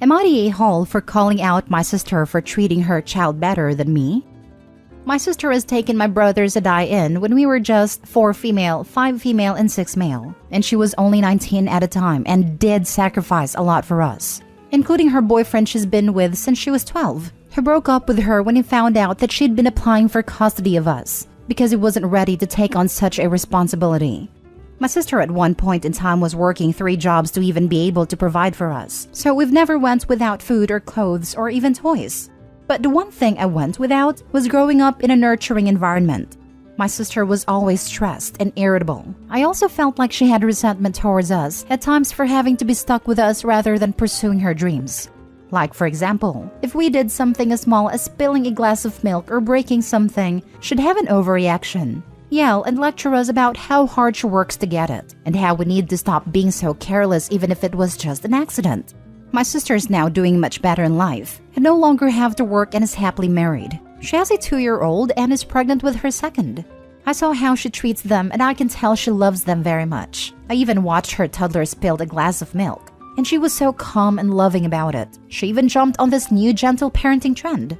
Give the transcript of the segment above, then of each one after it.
Am I the a-hole for calling out my sister for treating her child better than me? My sister has taken my brothers and I in when we were just 4 female, 5 female, and 6 male, and she was only 19 at a time and did sacrifice a lot for us, including her boyfriend she's been with since she was 12, who broke up with her when he found out that she'd been applying for custody of us because he wasn't ready to take on such a responsibility. My sister at one point in time was working 3 jobs to even be able to provide for us, so we've never went without food or clothes or even toys. But the one thing I went without was growing up in a nurturing environment. My sister was always stressed and irritable. I also felt like she had resentment towards us at times for having to be stuck with us rather than pursuing her dreams. Like, for example, if we did something as small as spilling a glass of milk or breaking something, she'd have an overreaction, yell and lecture us about how hard she works to get it, and how we need to stop being so careless even if it was just an accident. My sister is now doing much better in life and no longer have to work and is happily married. She has a 2-year-old and is pregnant with her second. I saw how she treats them and I can tell she loves them very much. I even watched her toddler spill a glass of milk, and she was so calm and loving about it. She even jumped on this new gentle parenting trend.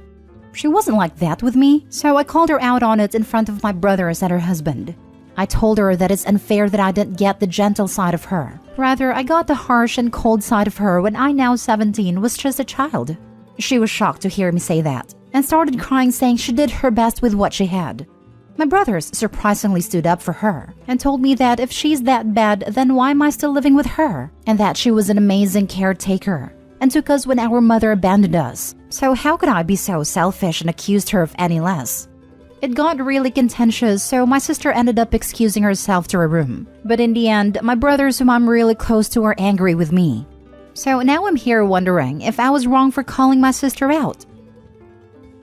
She wasn't like that with me, so I called her out on it in front of my brothers and her husband. I told her that it's unfair that I didn't get the gentle side of her. Rather, I got the harsh and cold side of her when I, now 17, was just a child. She was shocked to hear me say that, and started crying, saying she did her best with what she had. My brothers surprisingly stood up for her and told me that if she's that bad, then why am I still living with her? And that she was an amazing caretaker and took us when our mother abandoned us. So how could I be so selfish and accused her of any less? It got really contentious, so my sister ended up excusing herself to her room. But in the end, my brothers, whom I'm really close to, are angry with me. So now I'm here wondering if I was wrong for calling my sister out.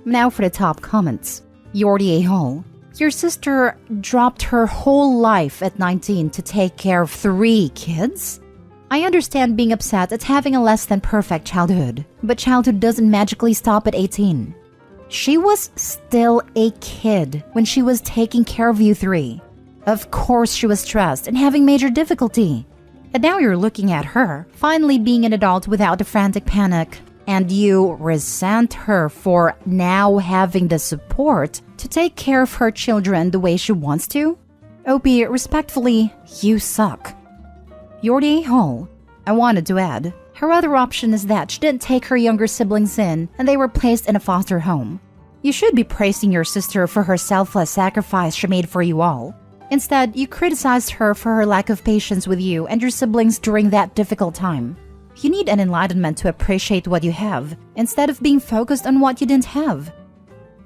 Now for the top comments. You're the a-hole. Your sister dropped her whole life at 19 to take care of 3 kids? I understand being upset at having a less than perfect childhood, but childhood doesn't magically stop at 18. She was still a kid when she was taking care of you 3. Of course she was stressed and having major difficulty. And now you're looking at her, finally being an adult without a frantic panic, and you resent her for now having the support to take care of her children the way she wants to? OP, respectfully, you suck. You're the a-hole. I wanted to add, her other option is that she didn't take her younger siblings in and they were placed in a foster home. You should be praising your sister for her selfless sacrifice she made for you all. Instead, you criticized her for her lack of patience with you and your siblings during that difficult time. You need an enlightenment to appreciate what you have, instead of being focused on what you didn't have.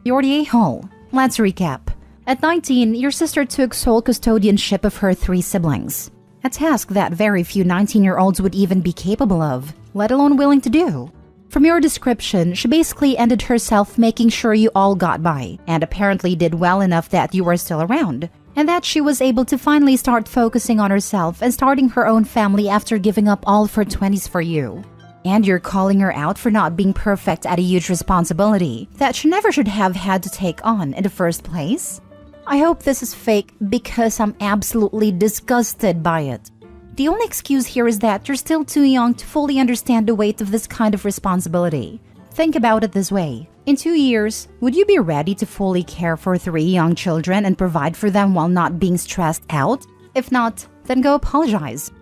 You're the a-hole. Let's recap. At 19, your sister took sole custodianship of her 3 siblings. A task that very few 19-year-olds would even be capable of, let alone willing to do. From your description, she basically ended herself making sure you all got by, and apparently did well enough that you were still around, and that she was able to finally start focusing on herself and starting her own family after giving up all of her 20s for you. And you're calling her out for not being perfect at a huge responsibility that she never should have had to take on in the first place? I hope this is fake because I'm absolutely disgusted by it. The only excuse here is that you're still too young to fully understand the weight of this kind of responsibility. Think about it this way. In 2 years, would you be ready to fully care for 3 young children and provide for them while not being stressed out? If not, then go apologize.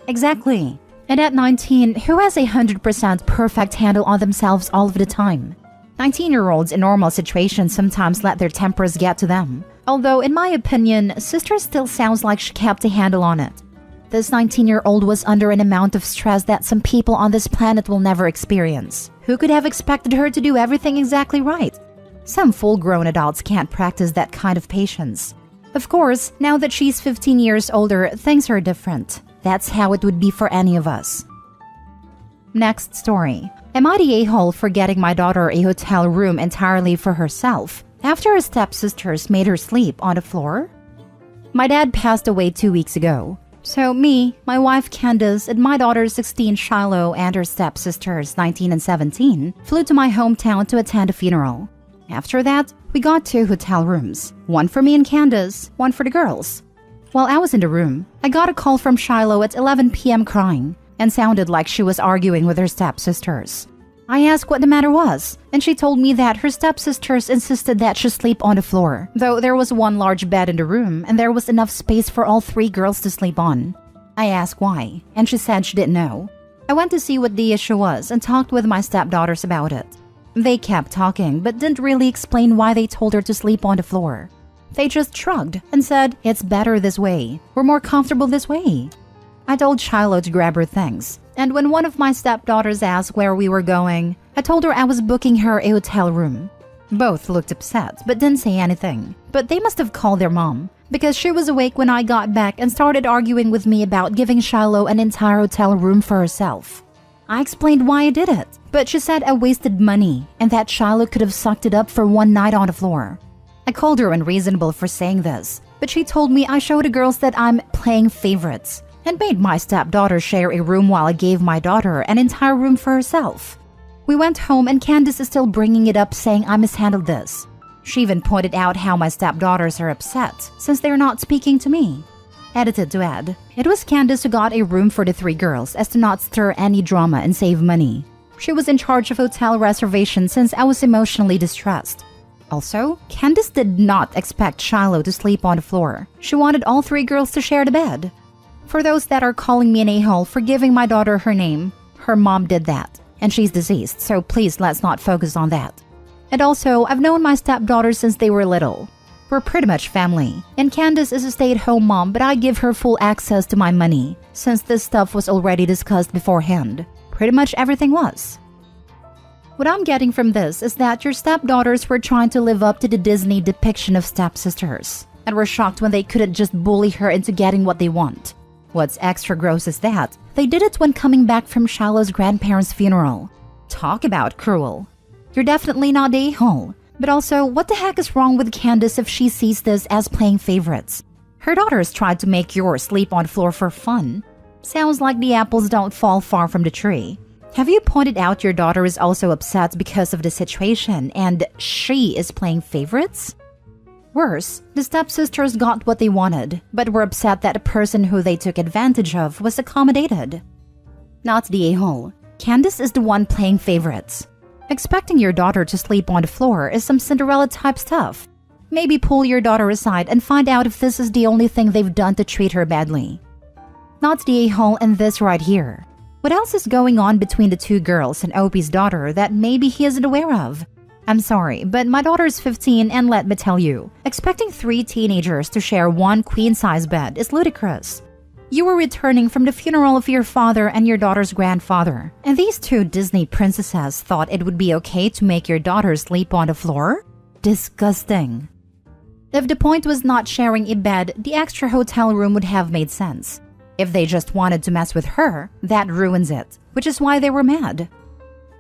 Exactly. And at 19, who has a 100% perfect handle on themselves all of the time? 19-year-olds in normal situations sometimes let their tempers get to them. Although, in my opinion, sister still sounds like she kept a handle on it. This 19-year-old was under an amount of stress that some people on this planet will never experience. Who could have expected her to do everything exactly right? Some full-grown adults can't practice that kind of patience. Of course, now that she's 15 years older, things are different. That's how it would be for any of us. Next story. Am I the a-hole for getting my daughter a hotel room entirely for herself after her stepsisters made her sleep on the floor? My dad passed away 2 weeks ago. So me, my wife Candace, and my daughters 16 Shiloh and her stepsisters 19 and 17 flew to my hometown to attend a funeral. After that, we got 2 hotel rooms, one for me and Candace, one for the girls. While I was in the room, I got a call from Shiloh at 11 p.m. crying. and sounded like she was arguing with her stepsisters. I asked what the matter was, and she told me that her stepsisters insisted that she sleep on the floor, though there was one large bed in the room and there was enough space for all 3 girls to sleep on. I asked why, and she said she didn't know. I went to see what the issue was and talked with my stepdaughters about it. They kept talking, but didn't really explain why they told her to sleep on the floor. They just shrugged and said, "It's better this way. We're more comfortable this way." I told Shiloh to grab her things, and when one of my stepdaughters asked where we were going, I told her I was booking her a hotel room. Both looked upset but didn't say anything, but they must have called their mom, because she was awake when I got back and started arguing with me about giving Shiloh an entire hotel room for herself. I explained why I did it, but she said I wasted money and that Shiloh could have sucked it up for one night on the floor. I called her unreasonable for saying this, but she told me I showed the girls that I'm playing favorites and made my stepdaughter share a room while I gave my daughter an entire room for herself. We went home and Candace is still bringing it up, saying I mishandled this. She even pointed out how my stepdaughters are upset since they're not speaking to me. Edited to add, it was Candace who got a room for the 3 girls as to not stir any drama and save money. She was in charge of hotel reservations since I was emotionally distressed. Also, Candace did not expect Shiloh to sleep on the floor. She wanted all 3 girls to share the bed. For those that are calling me an a-hole for giving my daughter her name, her mom did that, and she's deceased, so please let's not focus on that. And also, I've known my stepdaughters since they were little. We're pretty much family, and Candace is a stay-at-home mom, but I give her full access to my money, since this stuff was already discussed beforehand. Pretty much everything was. What I'm getting from this is that your stepdaughters were trying to live up to the Disney depiction of stepsisters, and were shocked when they couldn't just bully her into getting what they want. What's extra gross is that they did it when coming back from Shiloh's grandparents' funeral. Talk about cruel. You're definitely not the a-hole. But also, what the heck is wrong with Candace if she sees this as playing favorites? Her daughters tried to make yours sleep on the floor for fun. Sounds like the apples don't fall far from the tree. Have you pointed out your daughter is also upset because of the situation and she is playing favorites? Worse, the stepsisters got what they wanted, but were upset that the person who they took advantage of was accommodated. Not the a-hole. Candace is the one playing favorites. Expecting your daughter to sleep on the floor is some Cinderella-type stuff. Maybe pull your daughter aside and find out if this is the only thing they've done to treat her badly. Not the a-hole and this right here. What else is going on between the 2 girls and Opie's daughter that maybe he isn't aware of? I'm sorry, but my daughter is 15 and let me tell you, expecting 3 teenagers to share one queen-size bed is ludicrous. You were returning from the funeral of your father and your daughter's grandfather, and these 2 Disney princesses thought it would be okay to make your daughter sleep on the floor? Disgusting. If the point was not sharing a bed, the extra hotel room would have made sense. If they just wanted to mess with her, that ruins it, which is why they were mad.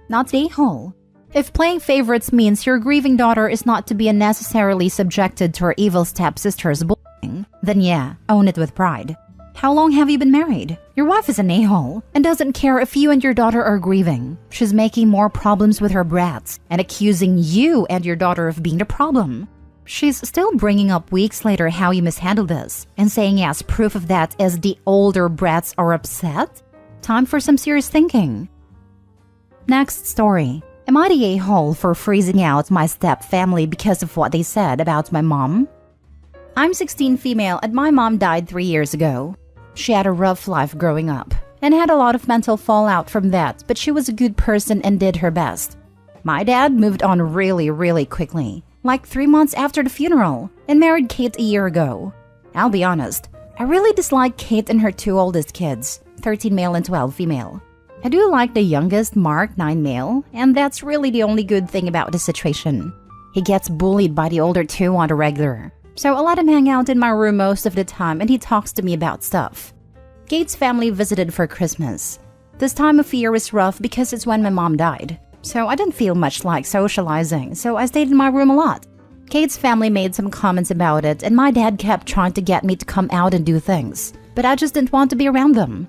Not the a-hole. If playing favorites means your grieving daughter is not to be unnecessarily subjected to her evil stepsister's bullying, then yeah, own it with pride. How long have you been married? Your wife is an a-hole and doesn't care if you and your daughter are grieving. She's making more problems with her brats and accusing you and your daughter of being the problem. She's still bringing up weeks later how you mishandled this and saying yes, proof of that is the older brats are upset? Time for some serious thinking. Next story. Am I the a-hole for freezing out my step-family because of what they said about my mom? I'm 16 female and my mom died 3 years ago. She had a rough life growing up and had a lot of mental fallout from that, but she was a good person and did her best. My dad moved on really quickly, like 3 months after the funeral, and married Kate a year ago. I'll be honest, I really dislike Kate and her 2 oldest kids, 13 male and 12 female. I do like the youngest, Mark, 9 male, and that's really the only good thing about the situation. He gets bullied by the older 2 on the regular, so I let him hang out in my room most of the time and he talks to me about stuff. Kate's family visited for Christmas. This time of year is rough because it's when my mom died, so I didn't feel much like socializing, so I stayed in my room a lot. Kate's family made some comments about it and my dad kept trying to get me to come out and do things, but I just didn't want to be around them.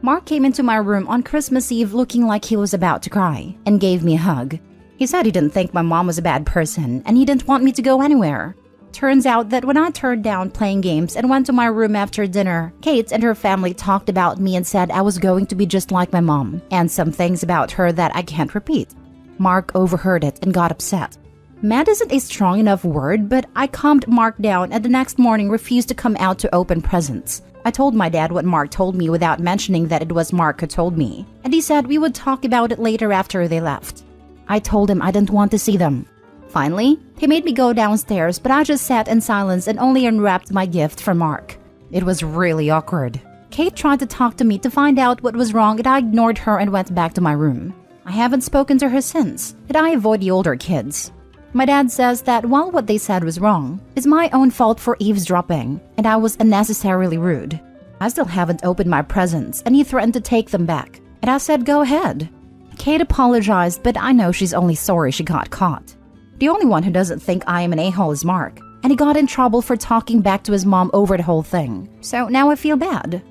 Mark came into my room on Christmas Eve looking like he was about to cry and gave me a hug. He said he didn't think my mom was a bad person and he didn't want me to go anywhere. Turns out that when I turned down playing games and went to my room after dinner, Kate and her family talked about me and said I was going to be just like my mom, and some things about her that I can't repeat. Mark overheard it and got upset. Mad isn't a strong enough word, but I calmed Mark down and the next morning refused to come out to open presents. I told my dad what Mark told me without mentioning that it was Mark who told me, and he said we would talk about it later after they left. I told him I didn't want to see them. Finally, he made me go downstairs, but I just sat in silence and only unwrapped my gift for Mark. It was really awkward. Kate tried to talk to me to find out what was wrong and I ignored her and went back to my room. I haven't spoken to her since, and I avoid the older kids. My dad says that while what they said was wrong, it's my own fault for eavesdropping, and I was unnecessarily rude. I still haven't opened my presents, and he threatened to take them back, and I said go ahead. Kate apologized, but I know she's only sorry she got caught. The only one who doesn't think I am an a-hole is Mark, and he got in trouble for talking back to his mom over the whole thing, so now I feel bad.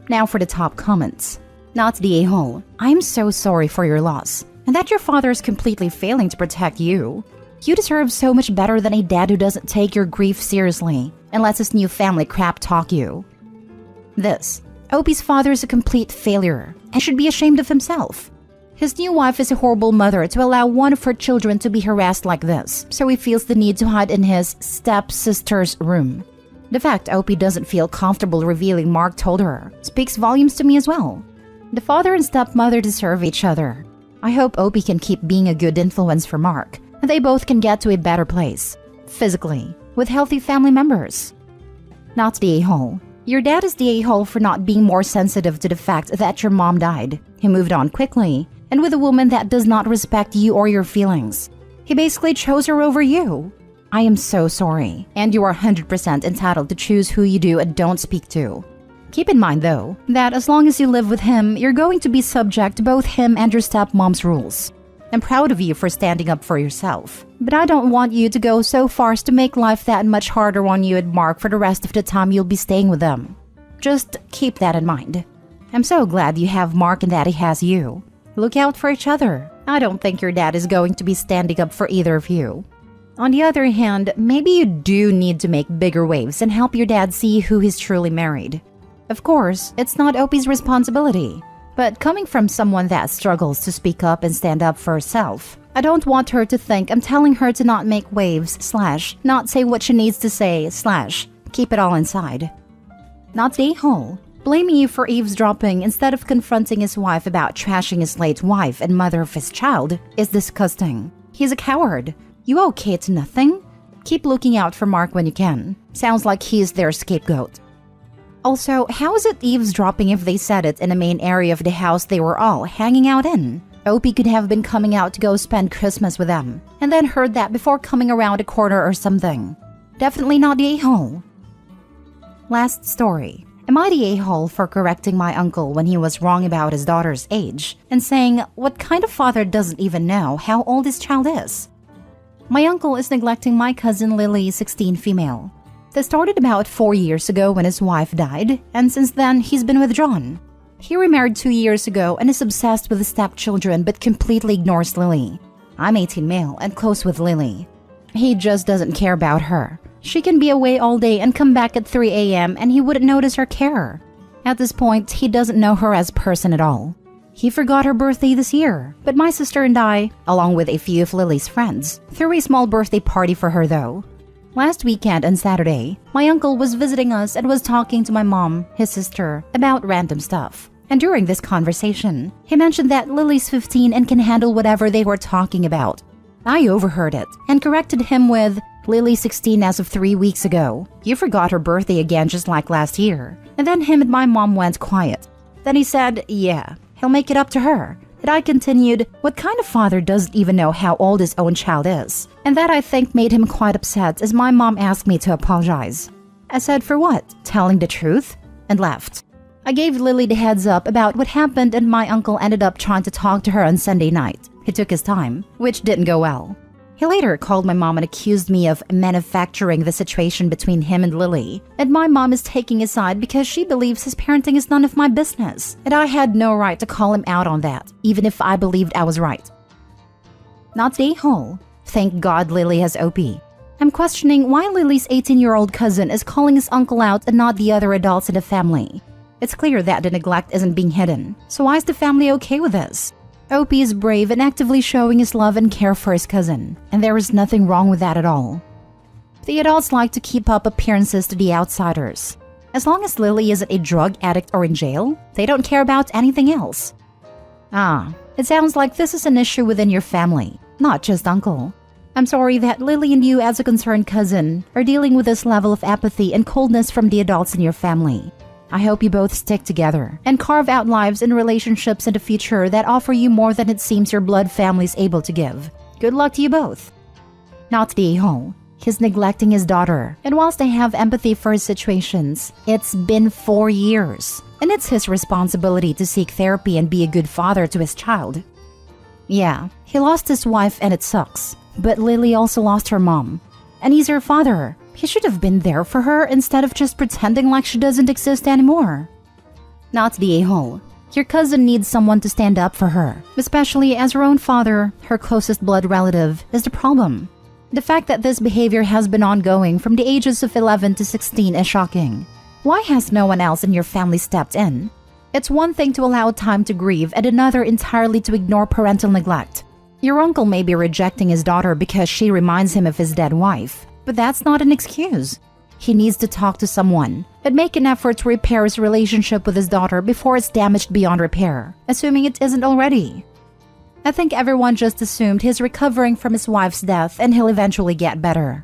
Now for the top comments. Not the a-hole. I'm so sorry for your loss, and that your father is completely failing to protect you. You deserve so much better than a dad who doesn't take your grief seriously and lets his new family crap talk you. This. Opie's father is a complete failure and should be ashamed of himself. His new wife is a horrible mother to allow one of her children to be harassed like this, so he feels the need to hide in his stepsister's room. The fact Opie doesn't feel comfortable revealing Mark told her speaks volumes to me as well. The father and stepmother deserve each other. I hope Opie can keep being a good influence for Mark, and they both can get to a better place, physically, with healthy family members. Not the a-hole. Your dad is the a-hole for not being more sensitive to the fact that your mom died. He moved on quickly, and with a woman that does not respect you or your feelings. He basically chose her over you. I am so sorry, and you are 100% entitled to choose who you do and don't speak to. Keep in mind, though, that as long as you live with him, you're going to be subject to both him and your stepmom's rules. I'm proud of you for standing up for yourself, but I don't want you to go so far as to make life that much harder on you and Mark for the rest of the time you'll be staying with them. Just keep that in mind. I'm so glad you have Mark and that he has you. Look out for each other. I don't think your dad is going to be standing up for either of you. On the other hand, maybe you do need to make bigger waves and help your dad see who he's truly married. Of course, it's not Opie's responsibility, but coming from someone that struggles to speak up and stand up for herself, I don't want her to think I'm telling her to not make waves / not say what she needs to say / keep it all inside. Not the a-hole. Blaming you for eavesdropping instead of confronting his wife about trashing his late wife and mother of his child is disgusting. He's a coward. You owe Kate nothing. Keep looking out for Mark when you can. Sounds like he's their scapegoat. Also, how is it eavesdropping if they said it in the main area of the house they were all hanging out in? Opie could have been coming out to go spend Christmas with them, and then heard that before coming around a corner or something. Definitely not the a-hole. Last story. Am I the a-hole for correcting my uncle when he was wrong about his daughter's age and saying, what kind of father doesn't even know how old his child is? My uncle is neglecting my cousin Lily, 16 female. This started about 4 years ago when his wife died, and since then he's been withdrawn. He remarried 2 years ago and is obsessed with the stepchildren but completely ignores Lily. I'm 18 male and close with Lily. He just doesn't care about her. She can be away all day and come back at 3 a.m. and he wouldn't notice or care. At this point, he doesn't know her as a person at all. He forgot her birthday this year, but my sister and I, along with a few of Lily's friends, threw a small birthday party for her though. Last weekend on Saturday, my uncle was visiting us and was talking to my mom, his sister, about random stuff. And during this conversation, he mentioned that Lily's 15 and can handle whatever they were talking about. I overheard it and corrected him with, Lily's 16 as of 3 weeks ago. You forgot her birthday again just like last year. And then him and my mom went quiet. Then he said, yeah, he'll make it up to her. And I continued, what kind of father doesn't even know how old his own child is? And that I think made him quite upset as my mom asked me to apologize. I said, for what? Telling the truth? And left. I gave Lily the heads up about what happened and my uncle ended up trying to talk to her on Sunday night. He took his time, which didn't go well. He later called my mom and accused me of manufacturing the situation between him and Lily. And my mom is taking his side because she believes his parenting is none of my business. And I had no right to call him out on that, even if I believed I was right. Not the a-hole. Thank God Lily has Opie. I'm questioning why Lily's 18-year-old cousin is calling his uncle out and not the other adults in the family. It's clear that the neglect isn't being hidden, so why is the family okay with this? Opie is brave and actively showing his love and care for his cousin, and there is nothing wrong with that at all. The adults like to keep up appearances to the outsiders. As long as Lily isn't a drug addict or in jail, they don't care about anything else. It sounds like this is an issue within your family, not just uncle. I'm sorry that Lily and you as a concerned cousin are dealing with this level of apathy and coldness from the adults in your family. I hope you both stick together and carve out lives and relationships in the future that offer you more than it seems your blood family is able to give. Good luck to you both. Not the a-hole. He's neglecting his daughter, and whilst I have empathy for his situations, it's been 4 years, and it's his responsibility to seek therapy and be a good father to his child. Yeah, he lost his wife and it sucks, but Lily also lost her mom, and he's her father. He should have been there for her instead of just pretending like she doesn't exist anymore. Not the a-hole. Your cousin needs someone to stand up for her, especially as her own father, her closest blood relative, is the problem. The fact that this behavior has been ongoing from the ages of 11 to 16 is shocking. Why has no one else in your family stepped in? It's one thing to allow time to grieve and another entirely to ignore parental neglect. Your uncle may be rejecting his daughter because she reminds him of his dead wife, but that's not an excuse. He needs to talk to someone and make an effort to repair his relationship with his daughter before it's damaged beyond repair, assuming it isn't already. I think everyone just assumed he's recovering from his wife's death and he'll eventually get better.